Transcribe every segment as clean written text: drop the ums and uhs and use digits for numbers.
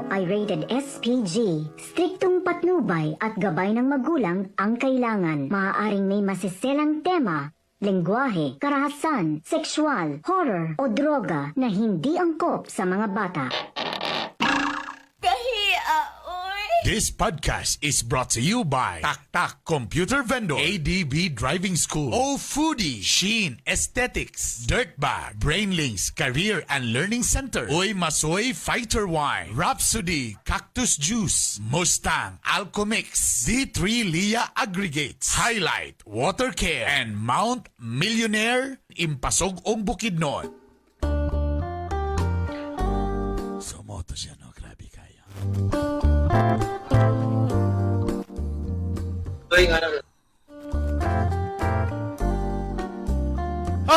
ito ay rated SPG. Striktong patnubay at gabay ng magulang ang kailangan. Maaaring may masiselang tema, lengguwahe, karahasan, sexual, horror o droga na hindi angkop sa mga bata. This podcast is brought to you by Tak Computer Vendor, ADB Driving School, O Foodie, Sheen Aesthetics, Dirtbag, Brainlinks Career and Learning Center, Uy Masoy Fighter Wine, Rhapsody Cactus Juice, Mustang Alchemix, D3 Lia Aggregates, Highlight Water Care, and Mount Millionaire Impasog Ong Bukidnon. Sumoto siya, no? Grabe kayo. Oh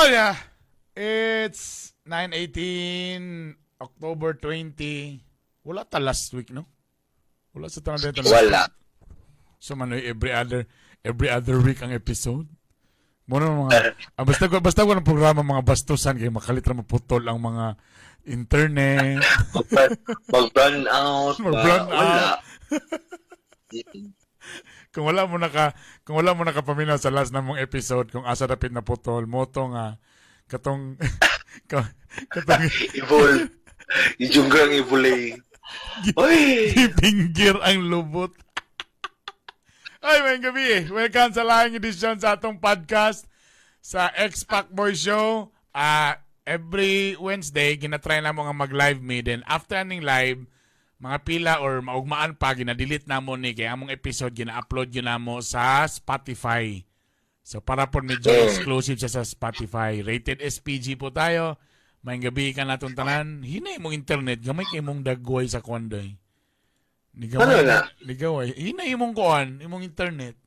yeah, it's 9/18, October 20. Wala ta last week, no? Wala sa tanong dito. Wala. So manoy every other week ang episode. Muna mga basta ko ng programa mga bastusan kay makalitra maputol ang mga internet. Mag-burn out. Mag-burn Wala. out. Kung wala mo nakapaminaw sa last na mong episode kung asa dapit na putol mo to nga katong Evil. Ijunggang evil eh. Oy! Pinggir ang lubot. Ay, may gabi. Welcome sa lahing edisyon sa atong podcast sa X-Pac Boy Show. Every Wednesday, ginatry na mo nga mag-live me. Then after aning live, mga pila or maugmaan pa, gina-delete na mo ni kaya among episode, gina-upload yun na mo sa Spotify. So para po medyo exclusive siya sa Spotify. Rated SPG po tayo. May gabi ka na itong tanan. Hinay mong internet. Gamay kayo mong dagway sa kwanday. Ligaway. Hinay mong kuan, imong internet.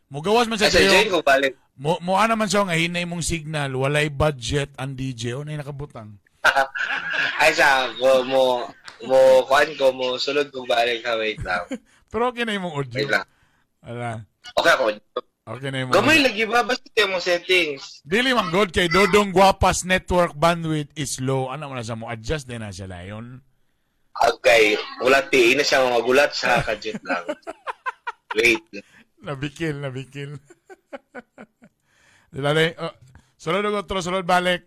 Mugawas man siya Join ko balik. Mo naman siya nga hinay mong signal. Walay budget ang DJ. O na nakabutang. Ay sa mo sulod ko balik ha, wait lang. Pero okay na yung audio. Wait lang. Ala. Okay ako. Okay na yung Gamay lagi ba? Basta yung settings. Dili man good kay Dodong Guapas network bandwidth is low. Ano mo na sa mo? Adjust din na siya layon. Okay. Ulat na siya magulat sa kadjit lang. Wait. Nabikil. Dilali. Sulod balik.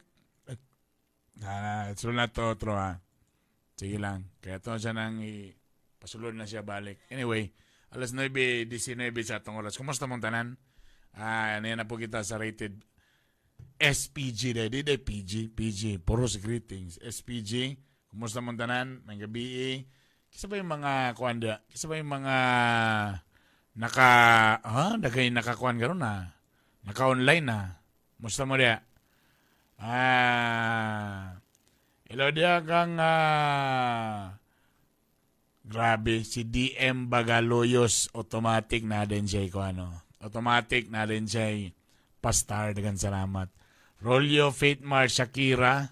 Sulod na to, otro ha. Sige lang. Kaya ito siya nang pasulod na siya balik. Anyway, alas 9:19 sa atong oras. Kumusta mong tanan? Yan na po kita sa rated SPG. Di PG. Puros greetings. SPG. Kumusta mong tanan? May gabi. Kisa ba yung mga kuanda? Kisa ba yung mga nakakuan gano'n na? Naka-online na? Kumusta mo diya? Hello dia kang grabe si DM Bagaloyos automatic na din siya automatic na din siya pastar dagan salamat. Rolio Faithmar Shakira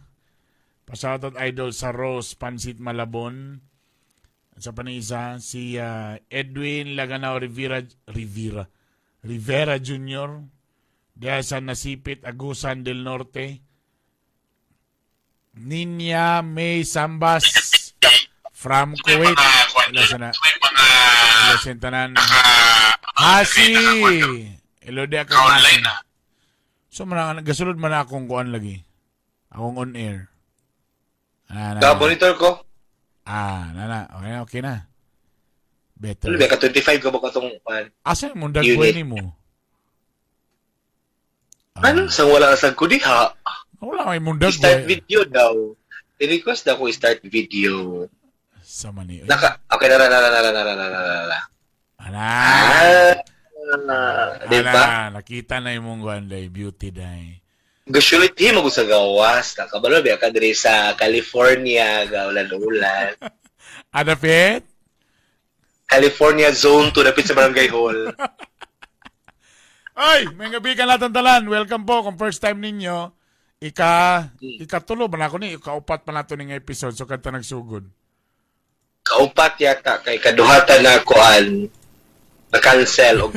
pasoutout idol sa Rose Pansit Malabon sa panisa si Edwin Laganao Rivera Jr. diya sa Nasipit Agusan del Norte. Ninya May Sambas from Kuwait. Ilasan tanan. Hasi. Hello dia ka Hasi. So gasulod man akong kuan lagi. Akong on air. Monitor ko. Okay na. Better. Ka 25 ka ba katong asa mo dagway nimo? Ano sang wala sa ko diha? Wala may mundag. Start video daw. I-request daw ko start video. Sa mani. Okay, na. Diba? Nakita na yung mong guanday, beauty day. Gusto mo sa gawas. Nakabalo ba ka diri sa California, gaulan-ulan. Adapit? California Zone 2, dapit sa Barangay Hall. Ay, may gabi ka natin talan. Welcome po kung first time ninyo. Ikatulo ba na ako ni? Ikaupat pa nato ng episode so kanta nagsugod. Kaupat yata kay kaduhatan na kuan na-cancel o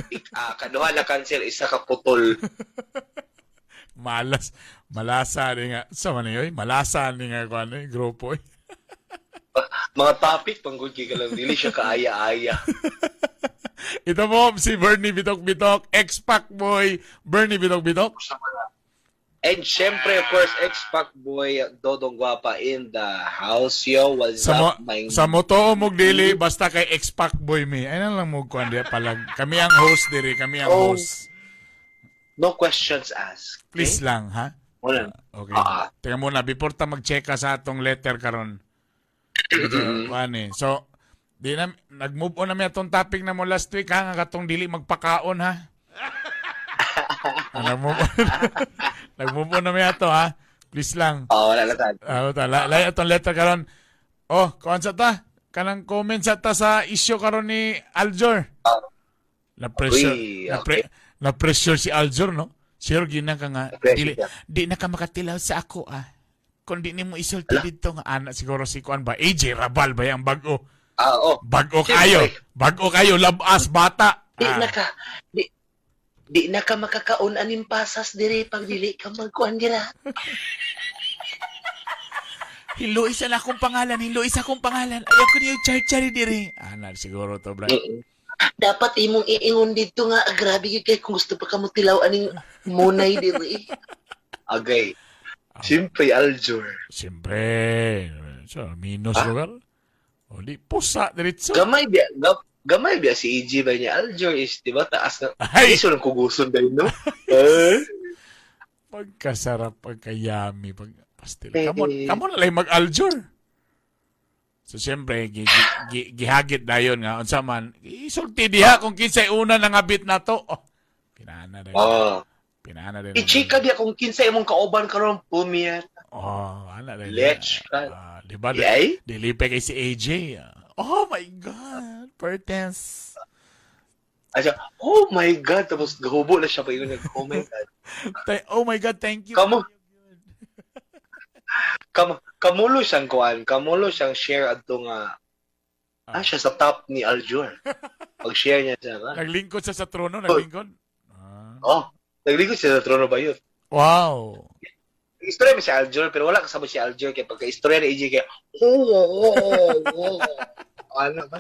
kaduha na-cancel isa ka putol. Malasa ni nga. Sa man yoy, malasa ni nga kuan grupo. Mga topic panggod kay ka lang dili siya kaaya-aya. Ito po si Bernie Bitok-Bitok, ex-pack boy, Bernie Bitok-Bitok. And syempre, of course, ex-pack boy Dodong Guapa in the house, yo. What's up, my... Sa moto mo dili basta kay ex-pack boy mi. Ay na lang mo kuan diya palag. Kami ang host diri, kami ang host. No questions asked. Okay? Please lang, ha? Wala. Okay. Tingnan muna before ta mag-check sa atong letter karon. Ano So, di na nag-move on na mi atong topic na mo last week ha, nga katong dili magpakaon ha. Nag-move on na mi ato ha. Please lang. Wala na tayo. Lay atong letter karon. Kuan sa ta? Kanang comment sa ta sa issue karon ni Aljor. Na pressure si Aljor, no? Sure gina ka nga di na ka makatilaw sa ako kung di nimo isulti dito nga anak siguro si kuan ba AJ Rabal ba yang bago bago kayo labas bata di na ka makakaon aning pasas dire pag dili ka magkuan dira. Hilo isa na akong pangalan ayaw ko niyo char-chari dire anak siguro to bro. Dapat imong iingon dito nga grabe gyud kay kung gusto pa ka mo tilaw aning munay diri. Agay. Siyempre, Aljor. Siyempre. So, minus lugar. O di, pusa, diretso. Gamay biya si EG ba niya? Aljor is, di ba, taas na. Ay! Iso ng kuguson dahil, no? Pagkasarap, pagkayami, pagpastil. Kamo na lang mag-Aljor. So, siyempre, gihagit na yun nga. Unsa man, isulti diha kung kinsay una nangabit na to. Pinana rin. Pinana rin. I-chika diya kung kinsay imong kauban karon pumiyan. Ana rin. Let's diba? Dilipe kay si AJ. Oh my God. Pertens. Oh my God. Tapos gahubo na siya pa yun. Oh my God. Oh my God, thank you. Kamulo siyang kuan, kamulo siyang share adto nga siya sa top ni Aljor. Pag-share niya siya. Naglingkod siya sa trono, naglingkod. Naglingkod siya sa trono ba yun? Wow. Istorya mo si Aljor, pero wala kasama si Aljor kaya pagka-istorya ni EJ kaya ano ba?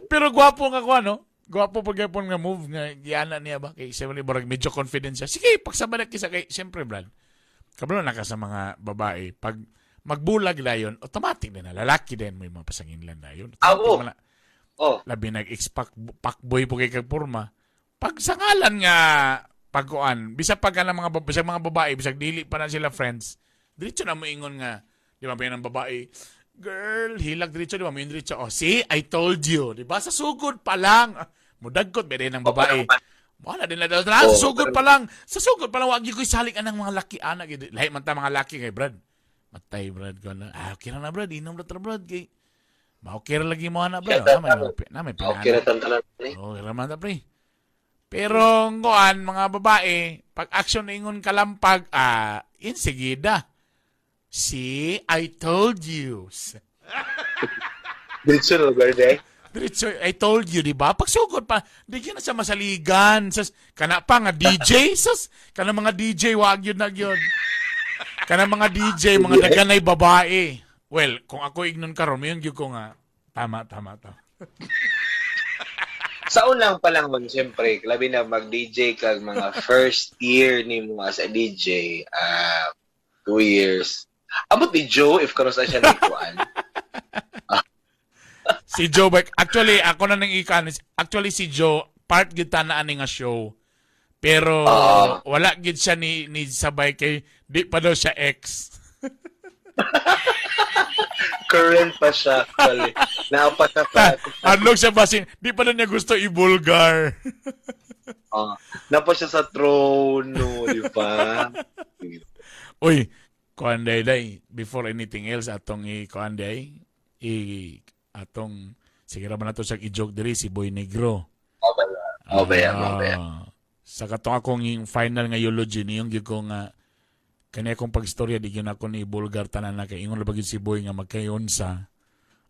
Pero gwapo nga kuan, no? Gwapo pag-ipon nga move nga giana niya ba kay siyempre barag medyo confident siya. Sige, pagsama na kisa kay siyempre Brad. Kabalo na ka sa mga babae pag magbulag dayon, automatic din na lalaki din may mga pasanginlan dayon. Labi nag-expect pakboy po kay kagporma. Pag sa ngalan nga pagkuan, bisa pag ang mga babae bisag dili pa na sila friends. Diretso na mo ingon nga, di ba ng babae, girl, hilag diretso, di ba? May diretso, see, I told you. Di ba? Sa sugod pa lang. Mudagkot, ba rin ng babae. Wala din na daw. Sa sugod pa lang, wag yung ko'y salik anang mga laki anak. Lahat man ta mga laki kay Brad. Matay, Brad, ko na. Okay na Brad, inom na Brad, kay. Okay na lagi mo na, Brad. May pinana. Okay na tantalan. Okay naman ta, pre. Pero, kuan, mga babae, pag action na ingon kalampag, insigida. See, I told you. Diretso na lugar day. Diretso, I told you, di ba? Pagsugod pa, di ka na siya masaligan. Kana pa nga DJ, kana mga DJ, wag yun na yun. Kana mga DJ, mga daganay babae. Well, kung ako ignon karon, may yung ko nga, tama to. Sa unang pa lang siyempre, labi na mag-DJ kag mga first year ni mo as a DJ, 2 years. Abot ni Joe, if karon sa siya nagkuhan. Si Joe, actually, ako na nang ikan. Actually, si Joe, part gid tanaan nga show. Pero, wala gid siya ni sabay kay, di pa daw siya ex. Current pa siya, actually. Naapat na pa. Unlock siya basin, di pa na niya gusto i-vulgar. Napa siya sa trono, di ba? Uy, kuanday, before anything else, atong kuanday, atong, sige naman nato sa i-joke diri, si Boy Negro. Sa katong akong yung final nga eulogy niyong yung ko nga, kanya akong pag-istorya, di yun ako ni Bulgar tanan na kay ingon labagin si Boy nga magkayonsa.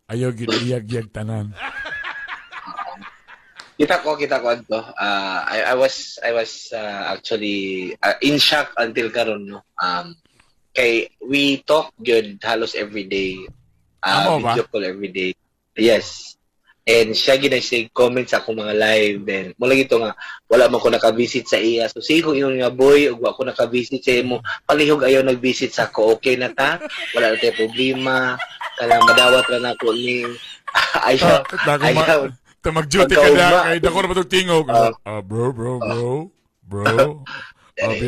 Ayaw iyag tanan. Kita ko adto. I was actually in shock until karon no. kay we talk good halos every day. Amo ba? Video call every day. Yes. And siya ginasig comment sa akong mga live. Then, mula gito nga, wala man ko nakabisit sa iya. So, sige kung yun nga, boy, ug ako nakabisit sa imo, palihog ayaw nagbisit sa ako. Okay na ta? Wala na tayo problema. Kanang madawat na ako ni... ayaw. Ayaw. Mag-duty ka na. Kaya dako na ba itong tingog? Bro. Jai.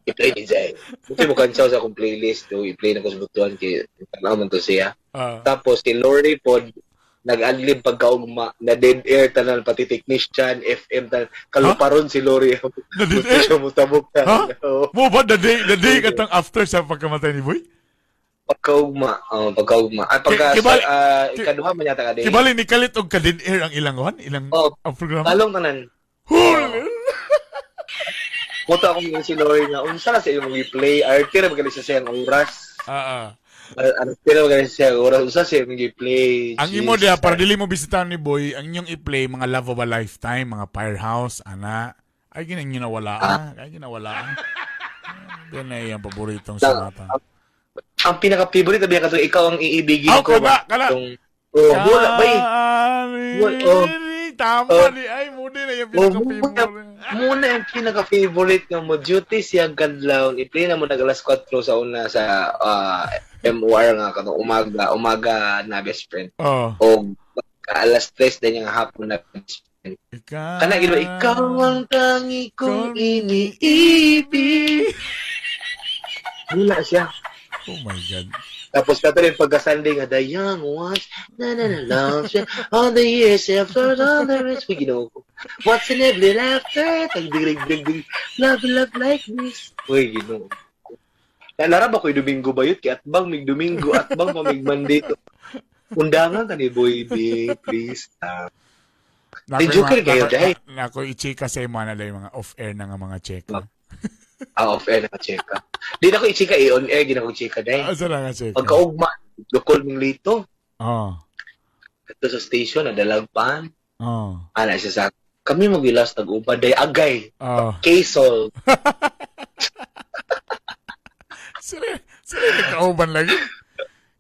I-play ni Jai. Buti mo kansaw sa akong playlist. I-play na ko sa butuan. Tanaw man to siya. Tapos si Lori po, nag-adlib pagkaugma na dead air tanan, pati technician, FM tanan. Kaluparon si Lori. Na dead air? Siya mutabok tanan. Mo ba the day katang after sa pagkamatay ni Boy? Pagkaugma. At pagka ikaduha man yata ka din. Kibali ni Kalit og ka-dead air ang ilang ilang ang programa. Talong tanan. Puta akong yung si Lori nga, unsa na sa iyo mag-play, artira magaling sa siyang oras. Artira magaling sa siyang oras, unsa siya mag-play. Ang imo dia, para dili mo bisitahan ni Boy, ang inyong i-play, mga Love of a Lifetime, mga Firehouse, ana. Ay, ginawalaan. Yan na yung paboritong sonata. Ang pinaka-favorite na ka ikaw ang iibigin ko. Kala. Wala ba eh. Tama ni ay muna na yung pinaka-favorite. Muna yung pinaka-favorite nga mo. Duty siyang kadlaw. I-play na mo nag-alas 4 sa una sa MOR nga kanong umaga na best friend. O alas 3 din yung hapon na best friend. Kana ginawa, ikaw ang tangi kong iniibig. Wala siya. Oh my God. Tapos kato rin pagka-Sunday nga, the young ones, love siya, all the years after all the rest, we ginawa ko. What's in every laughter? Tagdig, love like this. Uy, ginawa ko. Nalarab ako'y Domingo ba yun? Kaya atbang mig Domingo, atbang pa mig Monday to. Undangan ka ni Boy B, please. Joker kayo, dahil. Nako, i-chika sa ima na yung mga off-air na nga mga check. Off-air na ka-checka. Di na ko i-chika, on-air, di na ko i-chika dahil. Asa na nga check? Pagkaugma, lukol mong lito. Ito sa station, nadalagpan. Ana siya sa kami magwilas tag-uban day agay. K-Sol. Sila kauban lagi.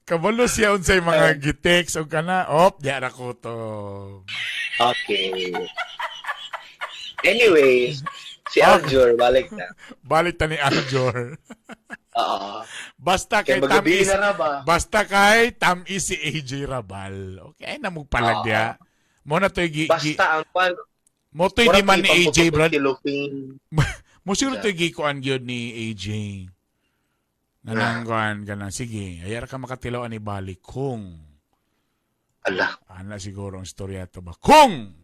Kabalo siya unsay mga gitex o kana. Diara ko to. Okay. Anyways, si Aljor, balik na. Balik ta ni Aljor. Basta kay Basta kay tamis si AJ Rabal. Okay na mo palagya. Mo na to basta ang pan. Mo to di man ni AJ Brad. Mo sure to gikuan gyud ni AJ. Nanangkuan ka na. Sige, ayara ka makatilaw ani balik kung ana siguro ang storya to ba? Kung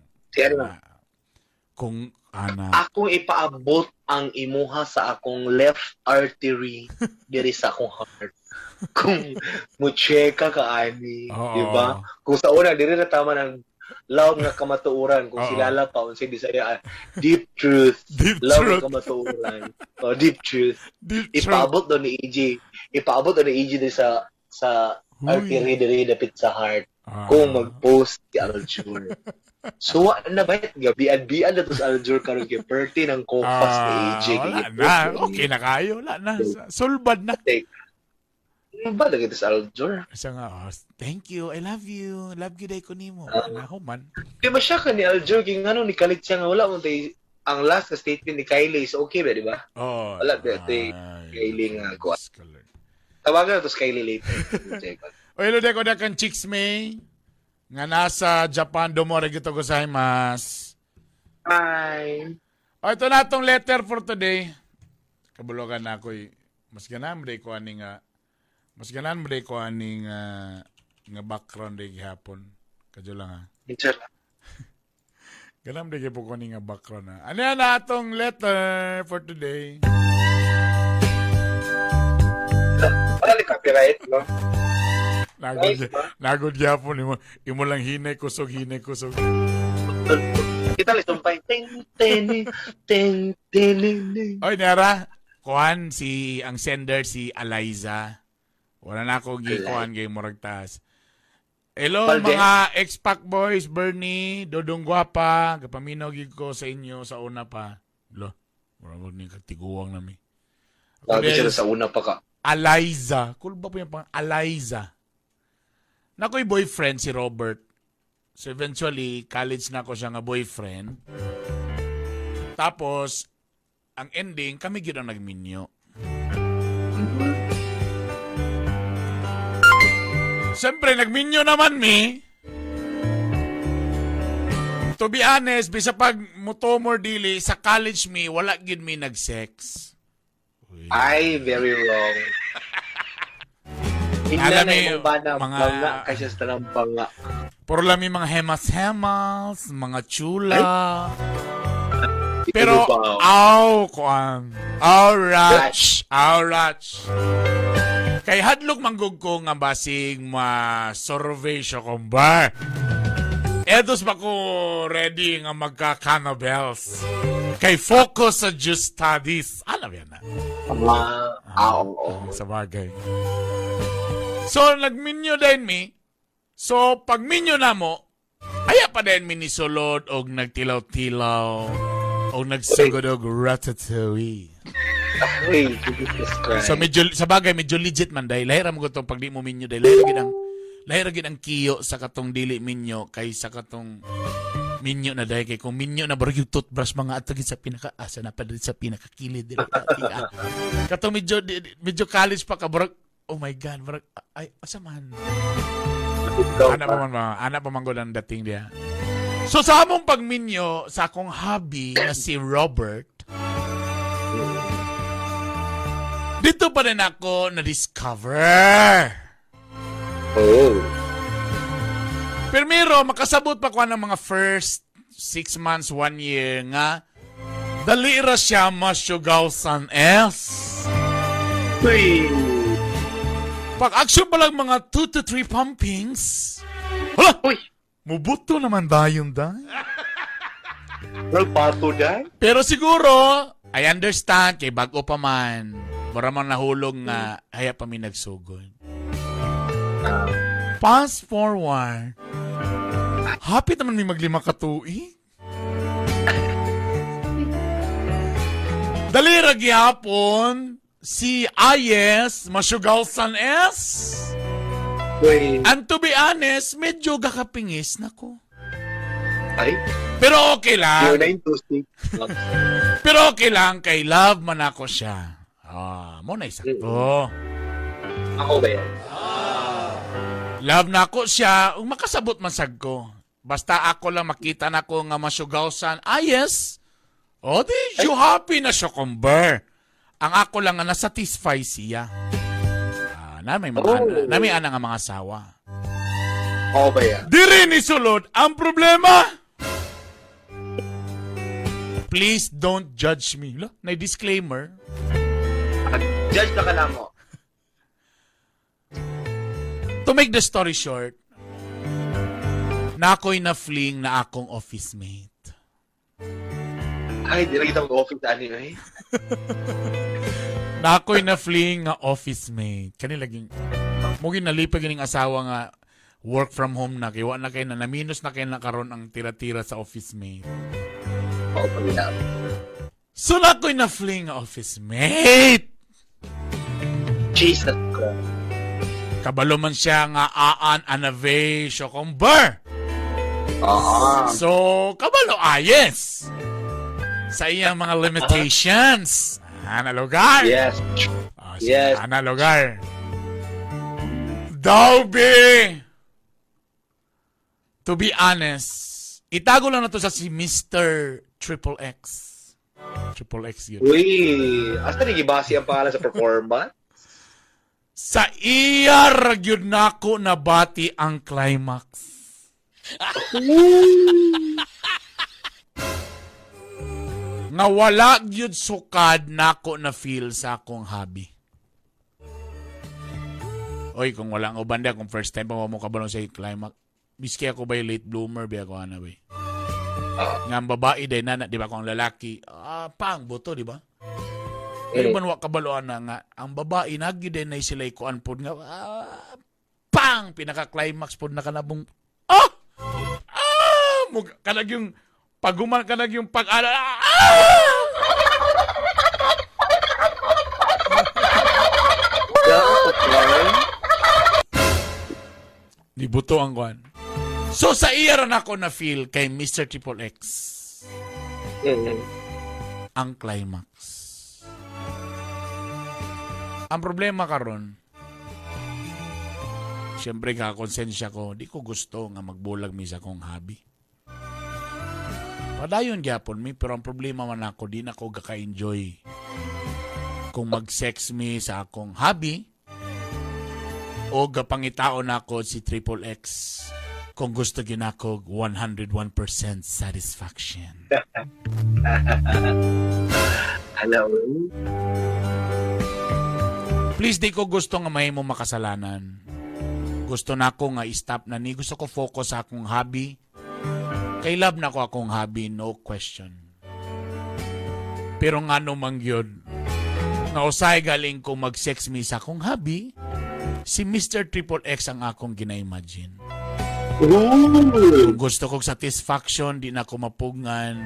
akong ipaabot ang imuha sa akong left artery diri sa akong heart. Kung mo-checka ka ani, di ba? Kung sa una diri na tama ng love nga kamatuoran, kung silala pa unsay Bisaya, deep truth. Love nga kamatuoran. Deep truth. Ipaabot do ni EJ. Ipaabot do ni EJ diri sa artery diri dapit sa heart. Kung mag-post si Aljur. So, na ba? Gabian na to sa Aljur karon kay perti ng kofas ni AJ. Wala na. Okay na kayo. Wala na. Sulbad na. Ano ba lagi to sa Aljur? Isa nga, thank you. I love you. Love you day ko nimo. Man. Di ba siya ka ni Aljur? Kaya nga ni kalit siya nga wala mo tayo. Ang last na statement ni Kylie is okay ba, di ba? Wala ba tayo Kylie nga kuha. Tawagan na to sa Kylie later. O ilo de ko na kan chicks may nga nasa Japan domore gito gozaimasu. Hi. O ito na itong letter for today. Kabulogan na ako'y mas ganan mo day ko ani nga nga background day gihapon. Kadyo lang ha. Ganam day po ko ani nga background ha. Ano yan na itong letter for today? Wala ni copyright, no? Nagod gyapon imo lang hinay kusog. Kita lang sumpay. Ting. Oy nara, kuan ang sender si Eliza. Wala na ako gikuan gay murag taas. Hello mga X-Pac boys, Bernie, Dodong Guapa, kapaminaw gid ko sa inyo sa una pa. Lo, murag ni katiguwang nami. Lagi Yes. sila sa una pa ka. Eliza. Cool ba po yung pang Eliza? Na ko'y boyfriend si Robert. So eventually, college na ako siya nga boyfriend. Tapos, ang ending, kami gyud ang nagminyo. Siyempre, nagminyo naman mi. To be honest, bisa pag mutomor dili, sa college mi, wala gyud mi nag-sex. Ay, very wrong. Hindi Alam na mo, yung bana, mga- banga, kasi sa tanang banga. Puro lang may mga hemas-hemas, mga chula. Pero, Pero, kuan. Rach. Kay hadlok manggug ko nga basig ma-survey siya kung ba. Edos ba ko ready nga magka-cannabels? Kay focus sa just studies. Alam yan na. oo. Sa bagay. So, nagminyo din mi. So, pag minyo na mo, aya pa din mi ni sulod og nagtilaw-tilaw o nagsugod og ratatouille. Hey, Jesus Christ. So medyo sa bagay medyo legit man dahil lahira mo to pag di mo minyo dahil lahira gid ang kiyo sa katong dili minyo kay sa katong minyo na dahil kay kung minyo na barog yung toothbrush mga atagid sa pinaka-asa na pa dili sa pinakakilid dili katong medyo college pa ka barog oh my god barog ay asa man anak pa man gud ang dating dia. So sa among pagminyo sa akong hobby na si Robert, dito pa rin ako na-discover. Oh. Primero, makasabot pa ko ng mga first 6 months, 1 year nga, dalira siya masyugaw san S. Uy. Pag-action pa lang mga 2 to 3 pumpings, hala, Uy. mubuto naman dayon dahil. Well, pato dahil. Pero siguro, I understand, kay bago pa man, mura man nahulog nga, haya pa mi nagsugod. Fast forward, hapit naman may maglima katuig. Dalira gihapon, si Ayes, masyugaw san S. Uy. And to be honest, medyo gakapingis na ko. Ay. Pero okay lang. You're 926. Pero okay lang, kay love man ako siya. Mo na isakto. Ako ba yan? Love na ako siya, makasabot man sad ko. Basta ako lang makita na ko nga masyugawsan. Yes. O di, you happy na siya kumber. Ang ako lang nga nasatisfy siya. Nami ana nga mga asawa. Ako ba yan? Di rin isulod. Ang problema, please don't judge me. Na disclaimer. Judge na ka lang mo. To make the story short, na ako'y na-fling na akong office mate. Ay, di na kita mag-office ani eh. Na ako'y na-fling nga office mate. Kanilaging, mugin nalipag yung asawa nga work from home na. Kiwa na kayo na, minus na kayo na karon ang tira-tira sa office mate. Ako pa yan. So na ako'y na-fling nga office mate. Jesus Christ. Kabalo man siya nga anave siya kumber. So, kabalo ayes. Sa iyang mga limitations. Na lugar. Yes. Yes. Na lugar. Dawbe. To be honest, itago lang na to sa si Mr. Triple X. Triple X yun. Uy, asa nagibasi ang pangalan sa performance? Sa iya ragyod nako nabati ang climax. Nga wala gyud sukad nako na feel sa akong hobby. Oy, kung wala ang ubanda, kung first time pa mo kabalong sa climax, biski ako ba late bloomer, ba ako ana ba? Nga ang babae day nana, di ba, kung lalaki, pang buto, di ba? Pero man wa kabaloan na nga, ang babae nagyud din na sila ikuan pod nga, pang pinaka-climax pod na kanabong, kanag yung paguman, kanag yung Buto ang kwan. So sa iya ron ako na feel kay Mr. Triple X ang climax. Ang problema karon, siyempre kakonsensya ko, di ko gusto nga magbulag mi sa akong hobby. Padayon gyapon mi, pero ang problema man ako, di na ko gaka-enjoy kung mag-sex mi sa akong hobby o gapangitaon ako si Triple X kung gusto gyud ako 101% satisfaction. Hello. Please, di ko gusto nga mahimo makasalanan. Gusto na ako nga i-stop na ni. Gusto ko focus sa akong hobby. Kay love na ko akong hobby, no question. Pero nga namang yun, nga usay galing ko mag-sex me sa akong hobby, si Mr. Triple X ang akong gina-imagine. Kung gusto kong satisfaction, di na ako mapugngan,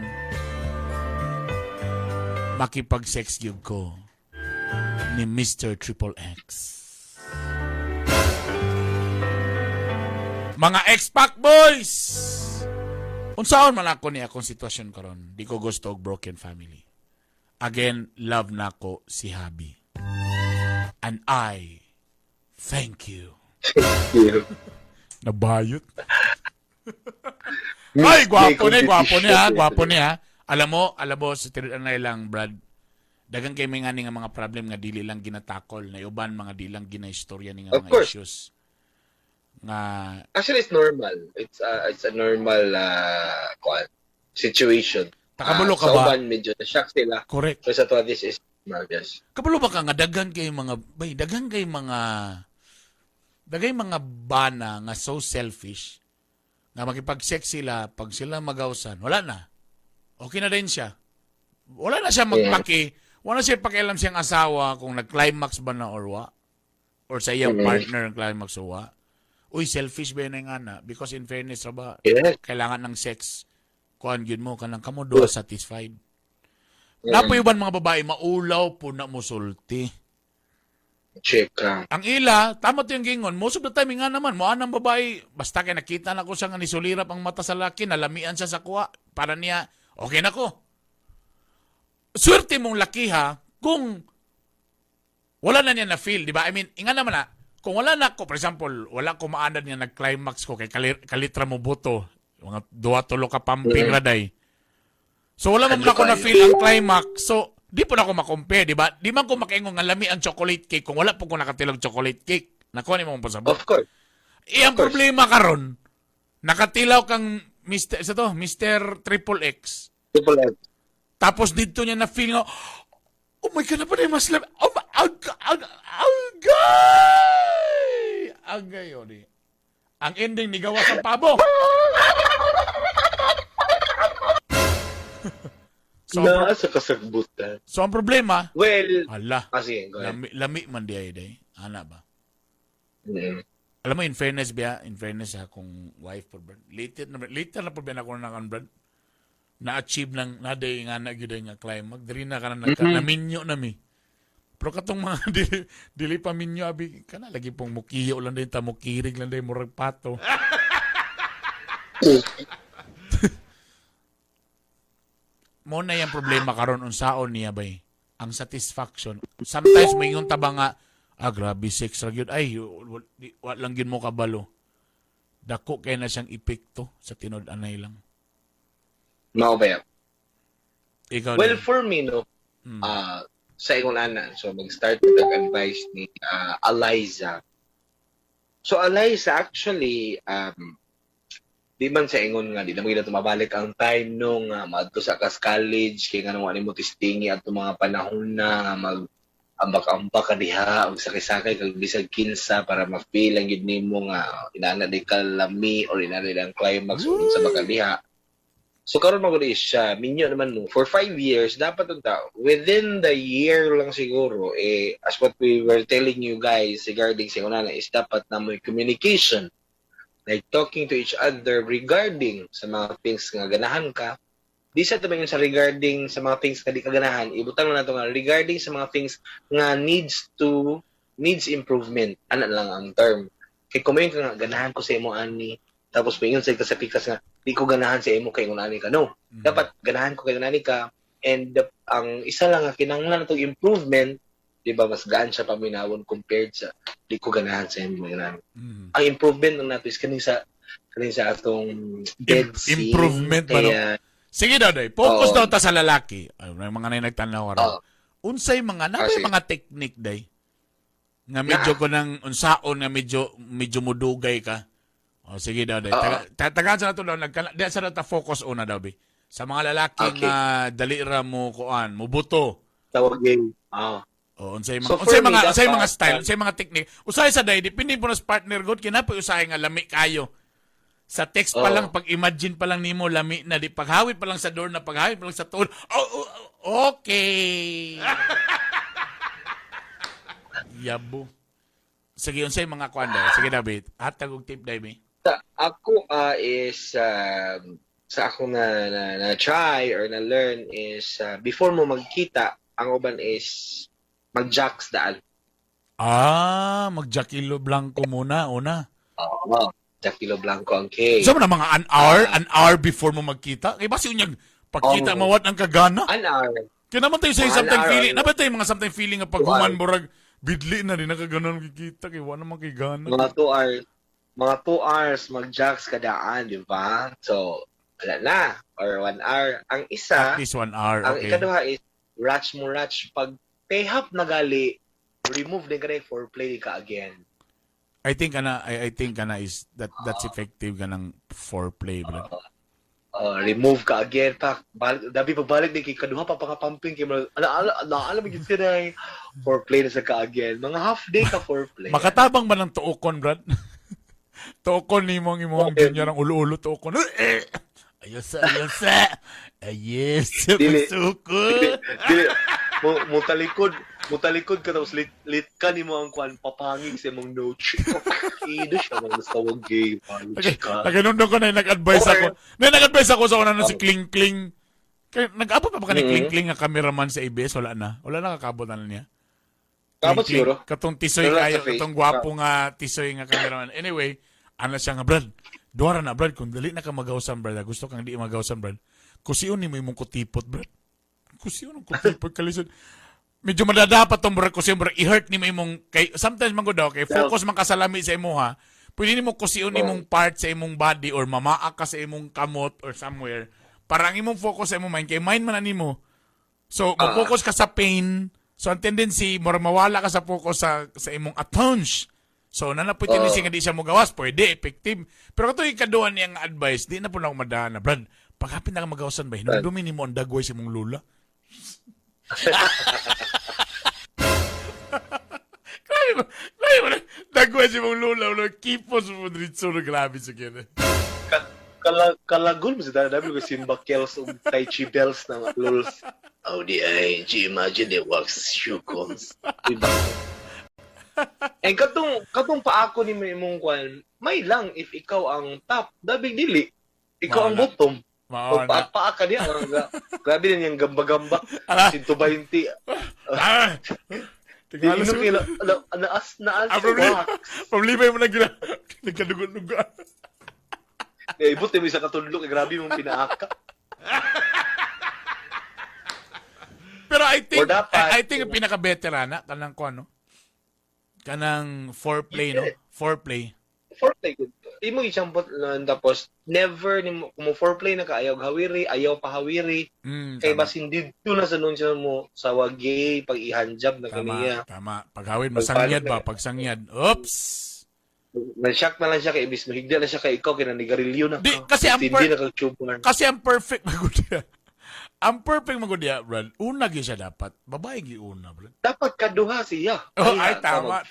makipag-sex yun ko ni Mr. Triple X. Mga X-Pac boys! Unsaon man ako ni akong sitwasyon karon, di ko gusto og broken family. Again, love na ko si hubby. And I thank you. Thank you. Nabayot. Ay, gwapo niya. Alam mo, sa tinuanay lang, Brad, dagang kay may nga nga mga problem nga dili lang ginatakol, na uban mga dilang ginaistorya ni nga Of mga course. issues. Nga, Actually, it's normal. It's a normal situation. Takabulo ka sa ba? uban, medyo na-shock sila. Correct. Pero sa tuwa, this is normal, yes. Kabalo ba ka nga dagan kay mga bana nga so selfish nga makipag-sex sila pag sila magawsan, wala na. Okay na din siya. Wala na siya magpaki. Wala siya pakialam siyang asawa kung nag-climax ba na or wa. Or sa iyang partner ang climax o wa. Uy, selfish ba yun nga na? Because in fairness, ba, Yes. kailangan ng sex. Kuhan yun mo, kanang kamo doon satisfied. Napayuban mga babae, maulaw po na musulti. Check ka. Ang ila, tama to yung gingon, most of the time nga naman, moan ng babae, basta kay nakita na ko siya nga nisulirap ang mata sa laki, nalamian siya sa kuha, para niya, okay na ko. Swerte mong laki ha, kung wala na niya na-feel, di ba? I mean, inga naman na, kung wala na ko, for example, wala ko maanad niya nag-climax ko, kay kalitra mo buto, mga 2-3 ka pumping raday. So wala man ako na-feel ang climax, so di po na ako makompare, di ba? Di man ko makaingon nga lami ang chocolate cake kung wala po ko nakatilog chocolate cake. Nakuha ni mong pasabot. Of course. Ang problema karon, nakatilaw kang Mr. Triple X. Triple X. Tapos dito niya na-feel nga, oh my God, na pa na yung mas lami. Oh my, agay, yun. Ang ending ni gawas ang pabo. So, Nasa kasagbutan. so ang problema, Well, hala, kasi, go ahead. lami man di ay day. Ana ba? Mm. Alam mo, in fairness sa akong wife po, Brad. Later na po ba ako na Brad? Na-achieve ng, na-day nga na gyud nga climax. Diri na ka na, naminyo na mi. Pero katong mga dili pa minyo, abi, ka na, lagi pong mukiyo lang din, mukirig lang din, murag pato. Mo na yung problema karon unsaon niya bay ang satisfaction. Sometimes may ingon taba nga grabe sex ra gyud ay wa lang gyud mo kabalo. Dako kay na siyang epekto sa tinud-anay lang. Mao ba yan? Ikaw Well, din. for me, no, sa ingon ana, so mag-start with the advice ni Eliza. So, Eliza, actually, di man sa ingon nga, di naman gina tumabalik ang time nung maadto sa kas college, kaya nga nung ano mo tistingi at mga panahon na mag-ambak-ambak ka diha, o sakay-sakay, kag bisag kinsa, para ma-feel ang yun nimo nga, inaana di kalami, or inaana di ang climax, o sa baka diha. So, karon mo is siya, minyo naman mo, for 5 years, dapat ang tao, within the year lang siguro, as what we were telling you guys regarding sa una is dapat na may communication, like talking to each other regarding sa mga things nga ganahan ka. Di sa tabi sa regarding sa mga things nga di ka ganahan, ibutang na nato nga regarding sa mga things nga needs improvement. Ano lang ang term. Kay kumain ka nga, ganahan ko sa imo ani. Tapos mayon sa pikas nga, di ko ganahan sa imo kay unani ka. No. Dapat ganahan ko kay unani ka. And ang isa lang nga kinahanglan natong improvement, di ba, mas gaan siya paminawon compared sa di ko ganahan sa imo unani. Ang improvement ng nato is kaning sa atong Dead Sea. Improvement ba, no? Sige daw, day. Focus daw ta sa lalaki. Ay, may mga nagtanaw ron. Unsay mga mga technique, day? Nga medyo ko nang unsaon nga medyo mudugay ka. Sige daw, day. Tagaan sa nato daw, di sa nato focus una daw, be. Sa mga lalaki nga dali ra mo kuan, mo buto. Tawag game. Unsay So, mga for me, mga style, unsay mga technique. Usay sa day, depende po na sa partner god kinapoy usay nga lami kayo. Sa text pa lang, pag-imagine pa lang nimo lami na di paghawit pa lang sa door na paghawit pa lang sa tool. Okay. Yabo. Sige, unsay mga kuan daw. Sige, David. Hatag og tip, David. Ako is sa ako na try or na learn is before mo magkita, ang uban is mag-jacks daan. Mag-Jackilo Blanco muna, una. Jackilo Blanco ang cake. So, mga an hour before mo magkita? Kaya ba si unyag pagkita mawat ang kagana? An hour. Kaya naman tayo sa something feeling. Hour. Naman tayo mga something feeling nga paghuman murag bidli na rin nakaganon kikita. Kaya wala naman kay gana. Mga 2 hours. Mga 2 hours mag-jacks kadaan, di ba? So, wala na. Or 1 hour. Ang isa, at least 1 hour, ang okay. ikaduha is ratch mo ratch. Pag payhap na gali, remove din ka na foreplay ka again. I think is that's effective kanang foreplay, bro. Remove ka again pa dabi pagbalik din kay kaduha pa pangapamping kay alam mo gid sila foreplay na sa ka again. Mga half day ka foreplay. Makatabang ba ng tuokon, Brad? Tuokon ni mong imong junior ang ulo-ulo tuokon. Ayos. Dili. Suko. Dili. Mutalikod ka tapos lit ka ni mo ang kwan papangig sa mong notes. Ido siya mga tawag gay. Naganundo ko na nag-advise ako. Nag-advise ako sa una na si Kling Kling. Nag-abot pa ba ka ni Kling Kling nga cameraman sa ABS? Wala na. Wala na kakabot na niya. Kabot siguro. Katong tisoy kayo, katong gwapo nga tisoy nga cameraman. Anyway, ano siya nga, Brad. Duwara na, Brad. Kung dali na ka magawsan, Brad. Gusto kang di magawsan, Brad. Kusiyon ni mo yung kutipot, Brad. Kusiyon ang kutipot, kalisod. Medyo madadapat tong Brad kusiyon, Brad. I-hurt ni mo yung, sometimes man ko daw, kay focus man kasalami sa imo, ha. Pwede ni mo kusiyon ni mong part sa imong body or mamaak ka sa imong kamot or somewhere. Para ang imong focus sa imong mind. Kay mind man na nimo. So, mag-focus ka sa pain. So, ang tendency, mawala ka sa focus sa imong attention. So, nanapot yun nga di siya mo gawas, pwede, effective. Pero kung ito ikaduhan niyang advice, di na po na ako madaan na, Brad, paghapin na ka magawasan ba, hinumdumin ni mo ang dagway si mong lula. Kaya mo na, dagway si mong lula, kipos mo dito, grabe sa kanya. Kalagol mo si dami ko Simba Kells o Tai Chi Bells na lols. Oh, di ay, imagine the wax shoekons. Diba? Eh, katong paako ni mong kwan, may lang if ikaw ang top, dabing dili. Ikaw ang bottom. O paaka niya. Grabe na niyang gamba-gamba. 120. Tingala sa kila, naas wax. Problema mo na nagkadugon-dugon. Buti mo isa katulog, grabe mong pinaaka. Pero I think ang pinaka-veterana, kanang ko ano? Kanang foreplay, no? Foreplay. Foreplay, good. Di mo isampot lang, tapos never, kung foreplay na ka, ayaw pahawiri. Kaya basin dito na sa nun siya mo, sa wagi, pag ihanjab na kaniya. Tama. Paghawin, masangyad ba? Pagsangyad. Oops! Na-shock na lang siya kay Ibis. Mahigda na siya kay ikaw, kinanigarilyo na. Kasi ang perfect magudya. Ang perfect magudya, Brad. Una siya dapat. Babae giuna, Brad. Dapat kaduha siya. Ay, tama.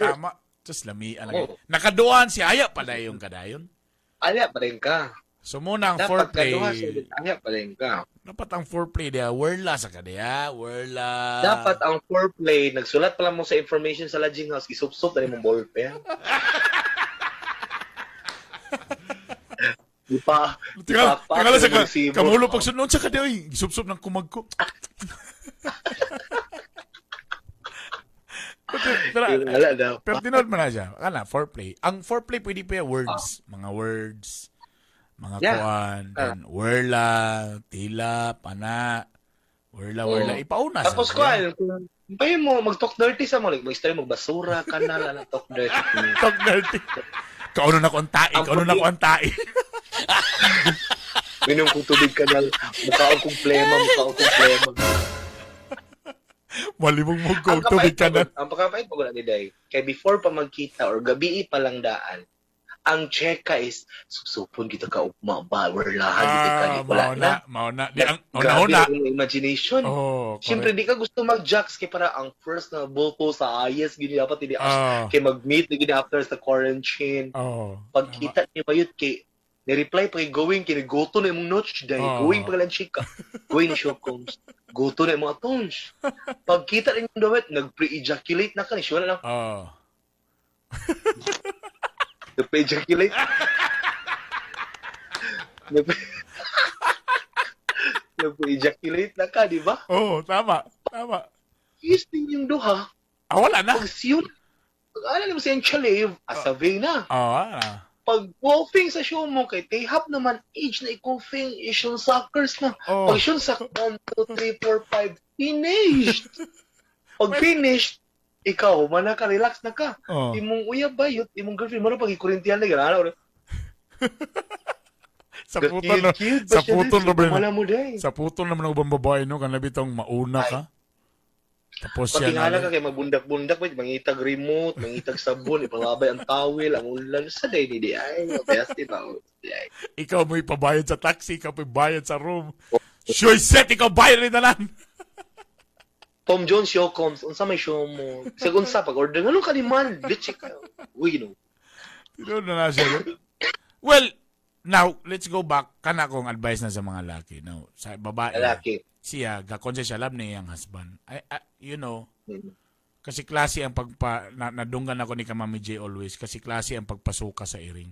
Just lamian lang. Nakaduhan siya. Aya pala yung kadayon. Aya pa rin ka. So muna ang dapat foreplay. Dapat kaduha siya. Aya pa rin ka. Dapat ang foreplay diya. Wala sa kadya. Wala. Dapat ang foreplay. Nagsulat pa lang mo sa information sa lodging house. Isup-sup na rin mong ballpen. Tingala sa kamulo pag sunod sa kadya. Isup-sup ng kumag ko. Wala daw. Pero tinood mo na siya. Kana, foreplay. Ang foreplay pwede pa yung words. Mga words. Mga kuan. Then, werla, tila, pana. Werla. Ipauna siya. Tapos kuan, bayo mo, mag-talk dirty sa mo. Like, mag-story, magbasura ka na lang talk dirty. Talk dirty. Kauno na ko ang tae. Minom kong tubig ka na. Mukhaong kumplema. Malimong mo kung tubig ka na. Ang pagkapait mo na ni Day, kaya before pa magkita or gabi pa lang daan, ang cheka is, susupon kita ka ugma ba, werlahan kita ka, wala na. Mauna. Grabe ang imagination. Oh, Siyempre, di ka gusto mag-jacks kay para ang first na boto sa ayes, gini dapat hindi kay mag-meet, gini after sa quarantine. Pagkita niya ba yun, kay ni-reply pa kay going, kinigoto na yung notes, dahil going pa lang chika. Going ni Shokoms. Goto na yung mga tons. Pagkita rin yung dawet, nag-pre-ejaculate na ka ni Shona lang. Nag-pre-ejaculate. Nag-pre-ejaculate na ka, di ba? Tama. Yes din yung duha. Wala na. Pag siyon, pag-alala mo siyang chalev, asabay na. Wala. Pag golfing sa show mo, kay Tehap naman, age na i-golfing, is yung suckers na. Pag yung suck 1, 2, 3, 4, 5, finished. Pag finished, ikaw, mana ka, relax na ka. Imong uyab ba yun? Imong girlfriend mo na pag i-Korintian na gano'n. Sa putol naman ng ubang babae, no? Kana bitong mauna ka. Tapos pag tingala ka kay magbundak-bundak, mangitag remote, mangitag sabon, ipangabay ang towel, ang ulan, sa day ni di ay, best ba? Ikaw mo ipabayad sa taxi, ikaw mo ipabayad sa room. Sure set, ikaw bayad rin na lang. Tom Jones show comes, unsa may show mo? Sagun sa pag-order, ano ka ni man? Bitch ka. Uy, no. Tino na siya. Well, now, let's go back. Kana kong advice na sa mga laki. No? Sa babae. Laki. Siya, gakon siya alam niya yung husband. Kasi klase ang nadunggan ako ni Kamami J always, kasi klase ang pagpasuka sa iring.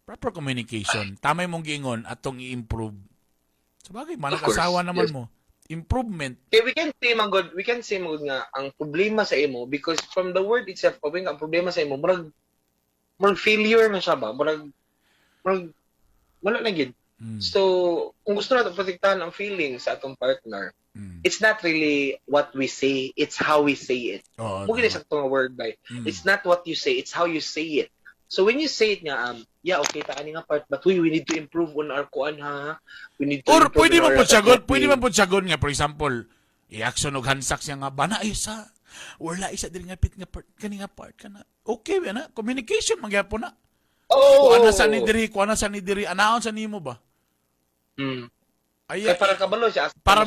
Proper communication. Tama mong giingon, atong i-improve. Sabagay, manakasawa naman mo. Improvement. Okay, we can say magod nga, ang problema sa imo, because from the word itself, ang problema sa imo, murag failure na siya ba? Murag, wala na gid. So, kung gusto natin protektahan ang feelings sa atong partner, it's not really what we say, it's how we say it. Mugin sa itong word by. It's not what you say, it's how you say it. So when you say it nga, okay, taani nga part, but we need to improve on our kuan ha. We need to or pwede man po sagon nga, for example, i-action og handsak siya nga, bana isa, wala isa dili nga pit nga part, kani nga part ka na. Okay, na, communication, magyapon na. Kuan na sa ni diri, anaon sa nimo ba? Ay, para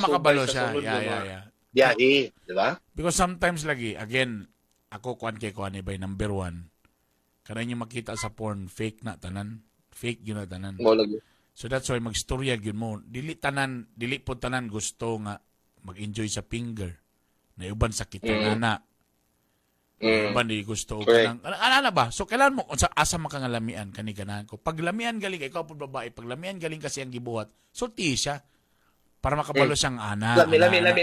makabalo siya. Yeah. Di ba? Because sometimes lagi, again, ako kuan ba, number 1. Kana niyo makita sa porn, fake na tanan. Fake yun na tanan. So that's why magstorya yun mo. Dili po tanan gusto nga mag-enjoy sa finger. Na uban sakit na na. Uban di gusto. Ano ba? So kailan mo, asa makangalamian kani ganahan ko. Pag lamian galing, ikaw po babae, pag lamian galing kasi ang gibuhat, sulti siya. Para makabalo siyang ana. Lami. Lami. Lami.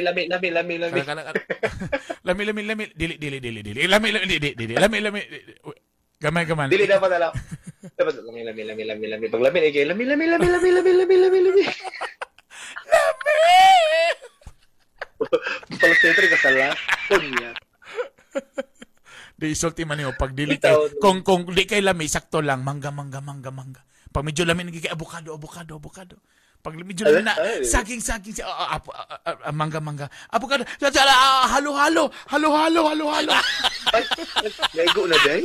Gamay. Dili dapat alam. Dapat lami. Pag lami, lami. Pala ka sa lapon niya. Di isulti man niyo pag dili kay kung di kay lami sakto lang mangga. Pag medyo lami nagiging avocado. Pag medyo lami na saging mangga. Avocado. Halo. Lego na day.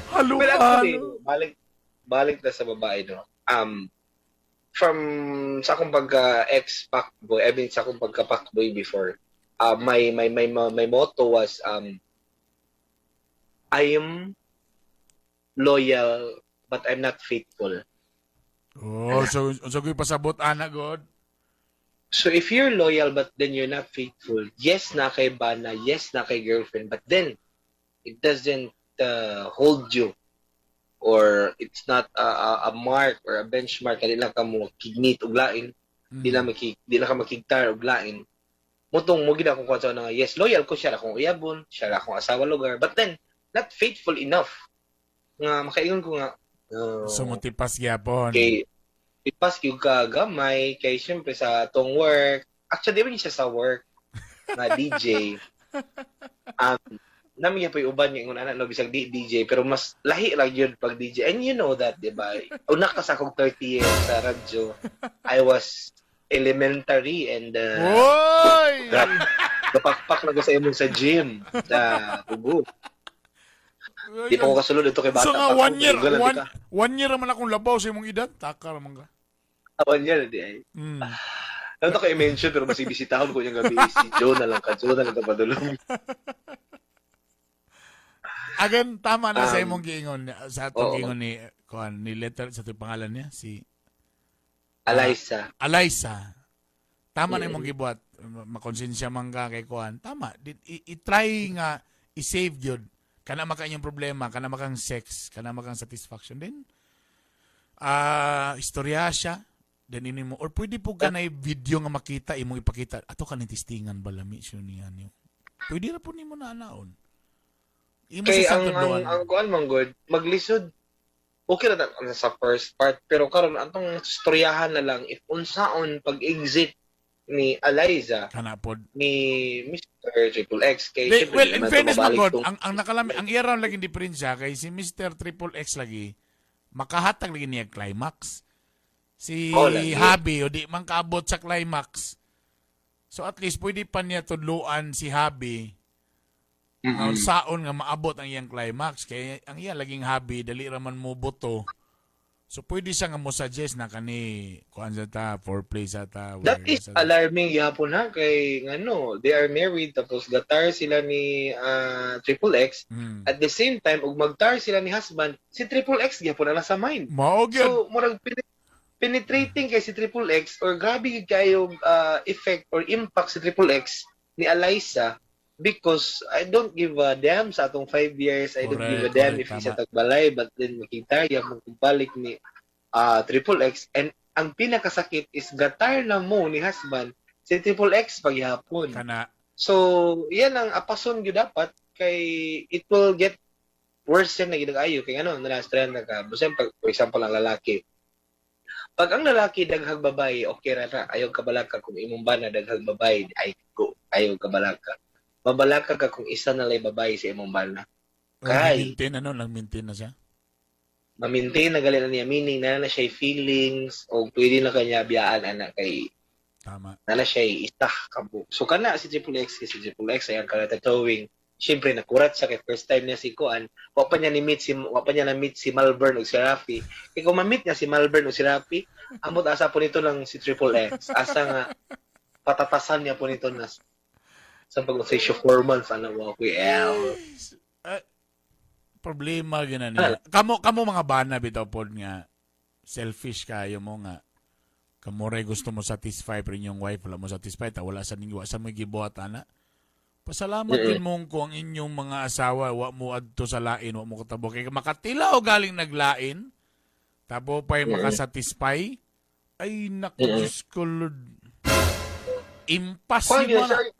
Halo. Balik na sa babae no. From sa akong pagka ex-fuckboy, sa akong pagka-fuckboy before. My motto was I am loyal but I'm not faithful. So ko'y pasabot ana god. So if you're loyal but then you're not faithful, yes na kay bana, yes na kay girlfriend, but then it doesn't hold you, or it's not a mark or a benchmark, dili lang ka mo kignit og lain, dili na ka makigtar og lain. mutong mo gid akong kwansa na yes, loyal ko siya akong uyabon, siya akong asawa lugar. But then not faithful enough nga makaingon ko nga Sumutipas gyapon. kay ipas gyud ka gamay kay syempre sa tong work. Actually, di siya sa work na DJ. Nami pa yung uban niya ingon ana no bisag DJ pero mas lahi lang yun pag DJ. And you know that, di ba? Una ka sa akong 30 years sa radyo. I was elementary and Oy! kapakpak na ko sa imong sa gym sa Ubo. Di pa ko kasulod ito kay bata. So nga, pa 1 year, ko, galang ka. 1 year naman akong labaw sa imong edad. Taka naman ka. 1 year, di ay. Mm. Ano to kayo mention pero mas ibisitahon ko yung gabi si Joe na lang ka. Joe na lang ka padulong. Again, tama na sa imong giingon. Sa atong oo. giingon ni letter, sa itong pangalan niya, si Alaysa. Alaysa. Tama na imong gibuhat. Makonsensya man ka kay Kuan. Tama. I-try nga, i-save yun. Kana maka inyong problema, kana makang sex, kana makang satisfaction din. Istorya siya. Then ini mo, or pwede po ka na video nga makita, imong ipakita. Ato ka tistingan balami siya niya niyo. Pwede ra po ni mo na anaon. Imo Kay sa ang santuduan. kuan man good, maglisod. Okay na sa first part pero karon atong istoryahan na lang if unsaon pag-exit ni Eliza Kana pod. ni Mr. Triple X kay Well, syempre, in naman fairness tumabalik magod, tong- ang nakalami, ang ira lagi diferensya kay si Mr. Triple X lagi makahatag lagi niya climax. Si lagi. Habi o di man kaabot sa climax. So at least pwede pa niya tudluan si Habi. Ang saon nga maabot ang iyang climax kay ang iya laging Habi dali ra man mo boto. So pwede siya nga mo suggest na kani kuan sa ta foreplay sa ta. That is alarming gihapon ha kay ngano they are married tapos gatar sila ni Triple X at the same time ug magtar sila ni husband si Triple X gihapon na sa mind. Mao gyud. So murag penetrating kay si Triple X or grabe gid kayo effect or impact si Triple X ni Eliza because I don't give a damn sa atong 5 years. I don't give a damn if Correct, siya tagbalay but then makita yung magbalik ni Triple X and ang pinakasakit is gatar na mo ni husband si Triple X paghihapon. Kana So, yan ang apason gyud dapat kay it will get worse yan na ginagayo kay ano na-strand na ka. Basta pag for example ang lalaki pag ang lalaki daghang babae, okay ra na. Ayaw kabalaka kung imong bana daghang babae, ay go. Ayaw kabalaka. Mabalaka ka kung isa na lay babae sa imong bana. Kay, nag-maintain na siya. ma-maintain na gali na niya, meaning na siya feelings, o pwede na kanya biyaan, anak, kay, Tama. na siya isa, kabo. So, kana si Triple X, si Triple X, ay ang kalatatowing, siyempre, nakurat siya kay first time niya si Kuan, wa pa niya na-meet si Malvern o si Rafi. Kaya kung ma-meet niya si Malvern o si Rafi, amot asa po nito lang si Triple X. Asa nga, patatasan niya po nito na sa pag-usay siya 4 months, ano mo, kuya. Problema gina niya. Kamo mga bana bitaw pod nga selfish kayo mo nga. Kamo ray gusto mo satisfy pero yung wife wala mo satisfy ta wala sa ninyo sa mo gibuhat ana. Pasalamat din mong kung inyong mga asawa wa mo adto sa lain wa mo katabo kay makatilaw galing naglain. Tabo pa'y makasatisfy. Ay naku Diyos ko Lord. Impossible na.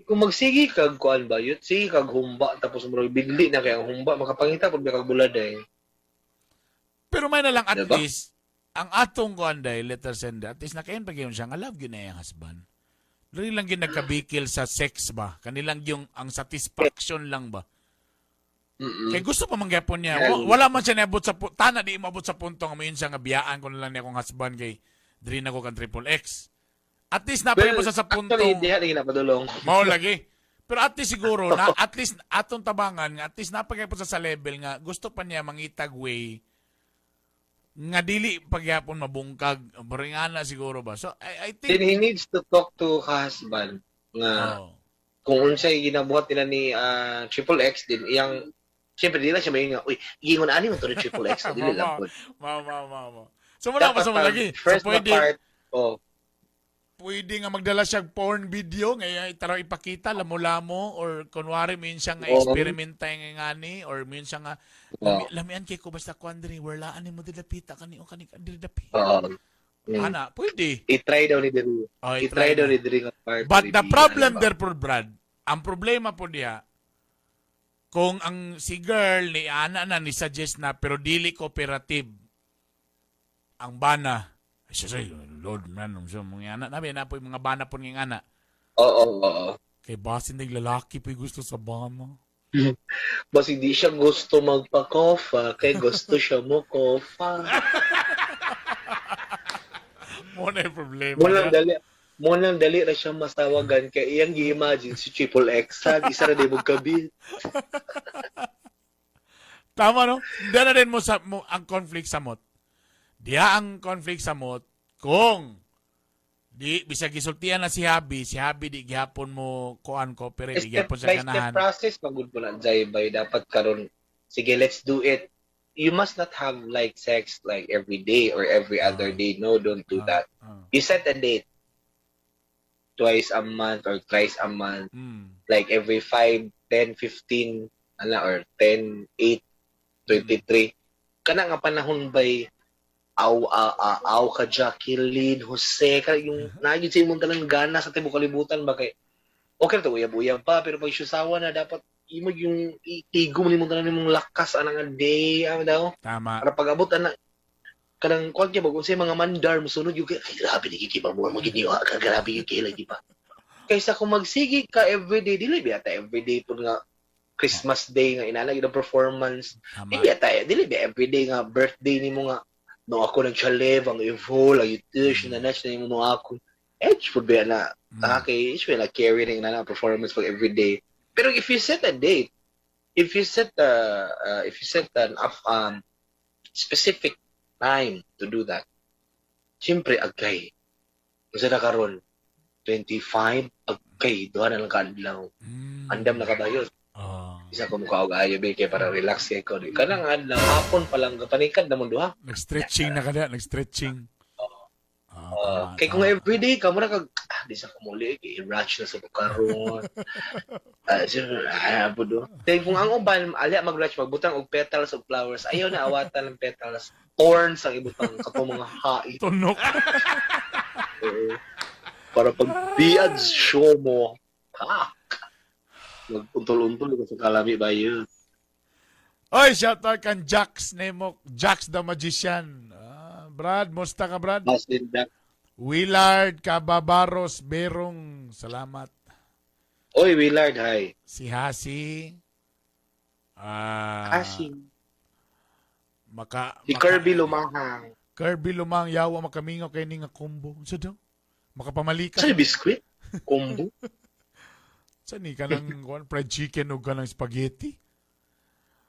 Kung magsigi kag kuan ba yun, sige kag humba tapos murag bigli na kay ang humba makapangita pag kag buladay. Pero may na lang at Diba? least ang atong kuan day letter sender at least nakain pa gyud siya nga love gyud na iyang husband. Dili lang gyud nagkabikil sa sex ba? Kanilang yung ang satisfaction lang ba? Kaya gusto pa mangyapon niya. Wala man siya naabot sa tana di maabot sa punto nga mayon siya nga biyaan ko na lang niya akong husband kay diri na ko kan Triple X. At least napay mo sa punto. Actually, hindi lagi na padulong. Mao lagi. Pero at least siguro na at least atong tabangan nga at least napagay po sa level nga gusto pa niya mangitag way nga dili pagyapon mabungkag bringana siguro ba. So I think Then he needs to talk to husband nga kung unsay ginabuhat nila ni Triple X din iyang syempre di lang siya mayon nga uy giingon ani mo to ni Triple X dili lang po. Ma. So wala pa sa lagi. First So, na part pwede nga magdala siya porn video nga itaraw ipakita lamo-lamo or kunwari min siya nga Oo. experiment nga ngani or min siya nga Oo. lamian kay ko basta kuan diri wala ani mo didapita kani o kani diri dapi. Ana, pwede. I-try daw ni Diri. Oh, I-try daw ni Diri nga part. But the problem there, Brad, ang problema po diya, kung ang si girl ni ana na ni suggest na pero dili cooperative ang bana. Ay, say, Lord man, so mga ana nabi na po yung mga bana po ng ana. Oo. Kay basin ng lalaki po gusto sa bana. Bas hindi siya gusto magpa-kofa, kay gusto siya mo kofa. Muna yung problema. Munang dali na siya masawagan kay iyang gi-imagine si Triple X isa na din magkabit. Tama no? Diyan na rin mo ang conflict sa mot. Diya ang conflict sa mot kung di bisag gisultian na si Habi di gihapon mo kuan ko pero di gihapon sa ganahan. Step process magud mo na jay bay dapat karon sige let's do it. You must not have like sex like every day or every other day. No, don't do that. You set a date. Twice a month or thrice a month. Like every 5, 10, 15, or 10, 8, 23. Kana nga panahon bay aw ka Jackie Lynn, Jose, ka yung nagyod sa imong talang gana sa tibuok kalibutan ba kay okay to uyab-uyab pa pero pag susawa na dapat imo yung itigom nimo tanan nimong lakas ana nga day daw. Tama. Para pag-abot ana kanang kwan kay bagong mga mandar musunod yung ay grabe ni kikiba mo maginiwa ka grabe yung kailan di ba kaysa kung magsigi ka everyday dili ba ta everyday pud nga Christmas day nga inana gyud performance dili ta dili ba everyday nga birthday nimo nga no ako nagchalev ang evol ang itish na nash na nimo ako edge pud ba na okay it's like carrying na performance for everyday pero if you set a date if you set an specific time to do that. Siyempre, agay. Kasi na karon 25, agay. Doha na lang kadlaw. Andam na kabayon. Isa ko mukha og ayo kay para relax kay ko. Kanang adlaw hapon pa lang panikad na mo duha. Nag-stretching na kada, nag-stretching. Kay kung everyday ka mo na kag di sa kumuli kay rush na sa karon. Budo. Kay kung ang uban ali mag-rush magbutang og petals og flowers. Ayaw na awatan ng petals. Thorns ang ibutang kato mga hai. Tunok. Para pag biad show mo. Nagpuntol-untol ko sa kalami ba yun? Oy, shoutout kan Jax Nemo, Jax the Magician. Brad, musta ka Brad? Willard Cababaros Berong, salamat. Oy, Willard, hi. Si Hasi. Hasi. Si Kirby Lumahang. Kirby Lumang, yawa makamingaw kay ni nga combo. Sa daw? Makapamali ka. Sa biskwit? Combo? Sa ni ka ng fried chicken o ka ng spaghetti?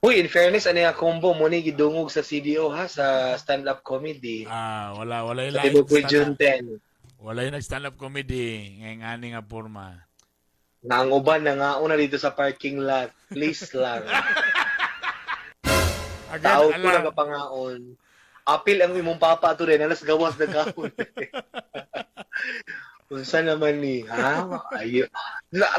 Uy, in fairness, ano yung combo mo ni gidungog sa CDO ha, sa stand-up comedy. Wala yung sa Tibok Region 10. Wala yung stand-up comedy. Ngayon nga nga porma. Na ang uban na nga una dito sa parking lot. Please lang. Tao ko nagapangaon. Apil ang imong papa to rin. Alas gawas na gawon. Unsa naman ni? Ayo.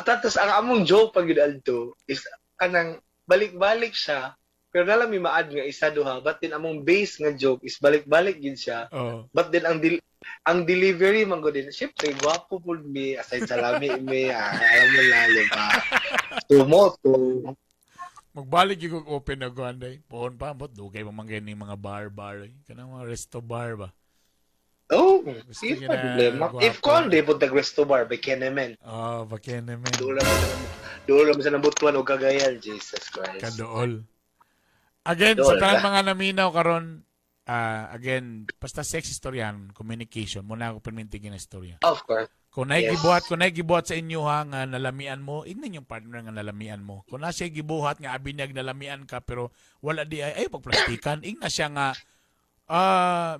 Tapos ang among joke pag gidalto is kanang balik-balik siya. Pero nalang may maad nga isa duha. But then among base nga joke is balik-balik gid siya. But then ang delivery man go din. Syempre, gwapo po mi. Aside sa lami mi. Alam mo lalo pa. Tumoto. Magbalik yung open na guanday. Pohon pa, bot. Dugay mamangay ni mga bar-bar. Kanang mga resto bar ba? Oh, sige pa problema. If kon di po tag-resto bar, Bakenemen. Bakenemen. Doon lang sa nabutuan o Cagayan, Jesus Christ. Kadool. Again, sa tanang mga naminaw karon, again, basta sex istoryan, communication, muna ako permintigin na istorya. Of course. Kung naigibuhat sa inyo ha, nga nalamian mo, ignan yung partner nga nalamian mo. Kung na siya gibuhat nga abinyag nalamian ka, pero wala di ay pagplastikan, igna siya nga,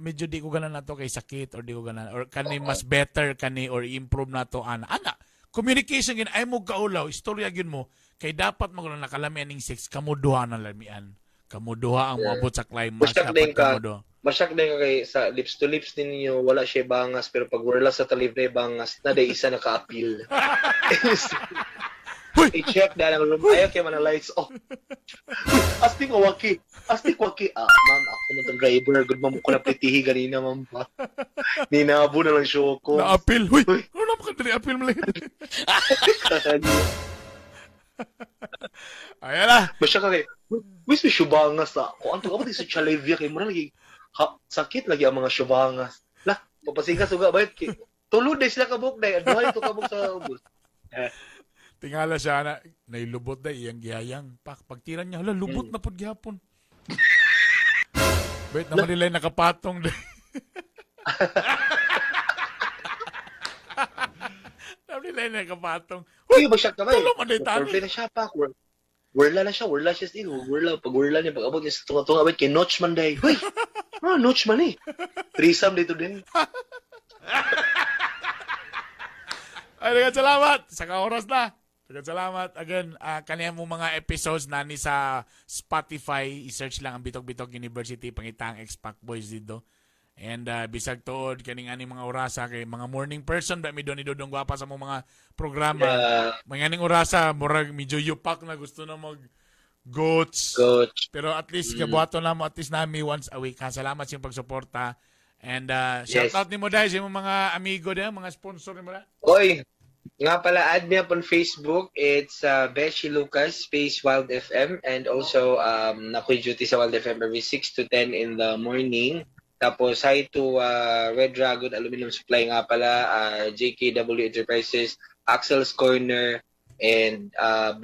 medyo di ko ganan na to kay sakit, or di ko ganan, or kani mas better kani, or improve na to, ana. Communication gin, ay mo kaulaw, istorya gin mo, kay dapat mo nakalamian ng sex, kamuduha ng lamian. Kamuduha ang mabot sa climax. Dapat kamuduha. Masyak din ka kay sa lips to lips ninyo, wala siya bangas, pero pag wala sa talib na bangas, na day isa naka-appeal. Hoy! I-check dahil ang room ayaw kaya man ang lights off. Astig waki. Ma'am, ako man tong driver. Good ma'am ko na plitihi ganina, ma'am. Ninabo na lang show ko. Na-appeal. Hoy! Ano naman ka dali appeal mo lang? Ayan na. Masya ka kay, wis may syubangas na. Kung anto ka ba sa chalevia kay mo na lagi, sakit lagi ang mga syubangas. Lah, papasigas uga ba yun? Tulod na sila kabuk na. Aduhay ito kabuk sa ubos. Tingala siya na, nailubot na iyang gihayang. Pagtiran niya, hala, lubot na po gihapon. Wait, naman nila yung nakapatong. Naman nila yung nakapatong. Uy, masyak ka ba? Tulong man dito. Wordplay na siya pa. Wordla siya still. Pag wordla niya, pag abot niya sa tunga-tunga, wait, kay Notch man day. Uy, Notch man eh. Threesome dito din. Ay, dagan salamat. Saka oras na. Dagan salamat. Again, kaniya mo mga episodes na ni sa Spotify. I-search lang ang Bitok-Bitok University. Pangitang X-Pac Boys dito. And bisag tuod kaning ani mga orasa kay mga morning person ba mi doon idodong gwapa sa mga programa. Mga aning orasa murag medyo yupak na gusto na mag goats. Pero at least kabuhaton na mo at least nami once a week. Salamat sa iyong pagsuporta. And shout out nimo dahil sa imong mga amigo diyan, mga sponsor nimo na. Oy, nga pala add me up on Facebook. It's Beshi Lucas space Wild FM, and also nakoy duty sa Wild FM every 6 to 10 in the morning. Tapos hi to Red Dragon Aluminum Supply nga pala, JKW Enterprises, Axel's Corner, and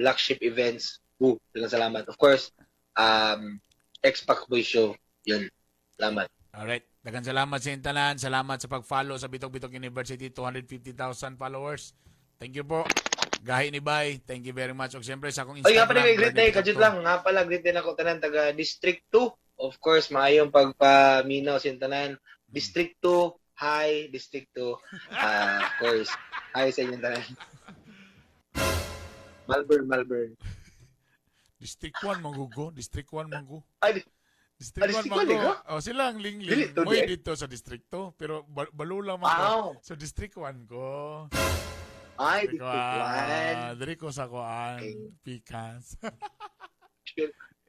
Black Ship Events. Salamat. Of course, X-Pac Boy Show. Yun. Salamat. Alright. Dagan salamat sa intanan. Salamat sa pag-follow sa Bitok-Bitok University. 250,000 followers. Thank you po. Gahi ni Bay. Thank you very much. O siyempre sa akong Instagram. Ay, nga pala may greet day. Kajit lang. Nga pala, greet din ako tanan taga District 2. Of course, maayong pagpaminaw sa intanan. District 2. Hi, District 2. Of course. Hi sa inyong tanan. Malvern. District 1 manggugo. District 1 manggugo. Ay, District 1 District manggugo. 1 Oh, sila ang ling-ling. Moy dito sa District 2. Pero balula man ko. Sa District 1 ko. Ay, District 1. Diri ko sa kuan. Pikas.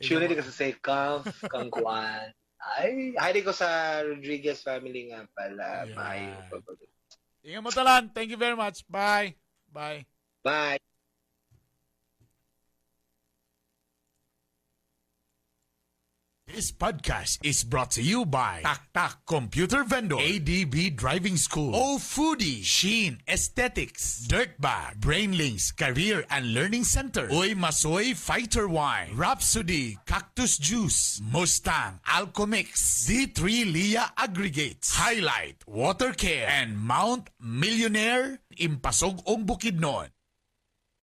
Sure ka sa Sekaf, kang kuan. Ay, hi ko sa Rodriguez family nga pala. Yeah. Bye. Ingat mo talan. Thank you very much. Bye. Bye. Bye. This podcast is brought to you by TakTak Computer Vendor, ADB Driving School, O Foodie, Sheen Aesthetics, Dirtbag, Brainlinks Career and Learning Center, Uy Masoy Fighter Wine, Rhapsody Cactus Juice, Mustang Alcomix, D3 Lia Aggregates, Highlight Water Care, and Mount Millionaire Impasog Ong Bukidnon.